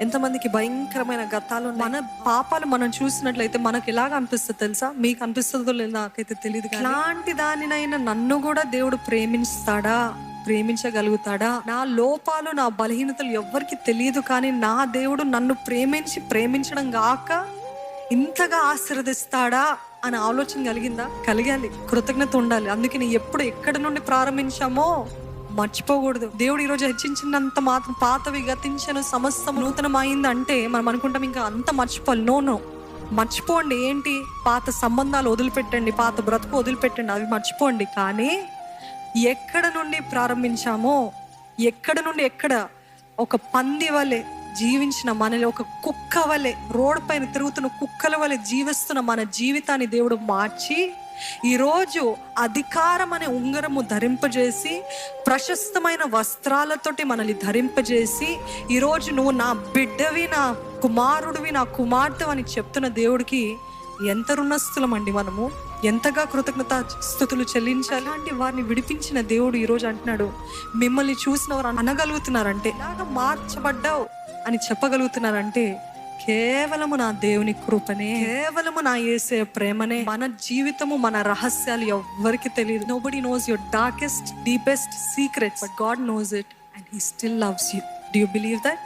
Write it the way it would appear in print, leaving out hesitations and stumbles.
ఎంతమందికి భయంకరమైన గతాలు ఉన్నాయి. మన పాపాలు మనం చూసినట్లయితే మనకు ఎలాగ అనిపిస్తుంది తెలుసా? మీకు అనిపిస్తుందో లేదు నాకైతే తెలియదు. ఇలాంటి దానినైనా నన్ను కూడా దేవుడు ప్రేమించగలుగుతాడా? నా లోపాలు, నా బలహీనతలు ఎవ్వరికి తెలియదు, కానీ నా దేవుడు నన్ను ప్రేమించడం గాక ఇంతగా ఆశీర్వదిస్తాడా అనే ఆలోచన కలిగాలి. కృతజ్ఞత ఉండాలి. అందుకని ఎప్పుడు ఎక్కడి నుండి ప్రారంభించామో మర్చిపోకూడదు. దేవుడు ఈరోజు హెచ్చించినంత మాత్రం పాతవి గతించను, సమస్తం నూతనం అయిందంటే మనం అనుకుంటాం ఇంకా అంత మర్చిపోవాలి. నో, మర్చిపోండి. ఏంటి? పాత సంబంధాలు వదిలిపెట్టండి, పాత బ్రతుకు వదిలిపెట్టండి, అవి మర్చిపోండి. కానీ ఎక్కడ నుండి ప్రారంభించామో, ఎక్కడ ఒక పంది వలె జీవించిన మనల్ని, ఒక కుక్క వలె రోడ్ పైన తిరుగుతున్న కుక్కల వలె జీవిస్తున్న మన జీవితాన్ని దేవుడు మార్చి ఈరోజు అధికారం అనే ఉంగరము ధరింపజేసి, ప్రశస్తమైన వస్త్రాలతోటి మనల్ని ధరింపజేసి, ఈరోజు నువ్వు నా బిడ్డవి, నా కుమారుడివి, నా కుమార్తె అని చెప్తున్న దేవుడికి ఎంత రుణస్థులమండి మనము. ఎంతగా కృతజ్ఞత స్తుతులు చెల్లించాలి. అంటే వారిని విడిపించిన దేవుడు ఈరోజు అంటున్నాడు, మిమ్మల్ని చూసిన వారు అనగలుగుతున్నారంటే, ఇలాగా మార్చబడ్డావు అని చెప్పగలుగుతున్నారంటే కేవలము నా దేవుని కృపనే, కేవలము నా యేసే ప్రేమనే. మన జీవితము, మన రహస్యాలు ఎవ్వరికి తెలియదు. Nobody knows your darkest, deepest secrets, but God knows it and he still loves you. Do you believe that?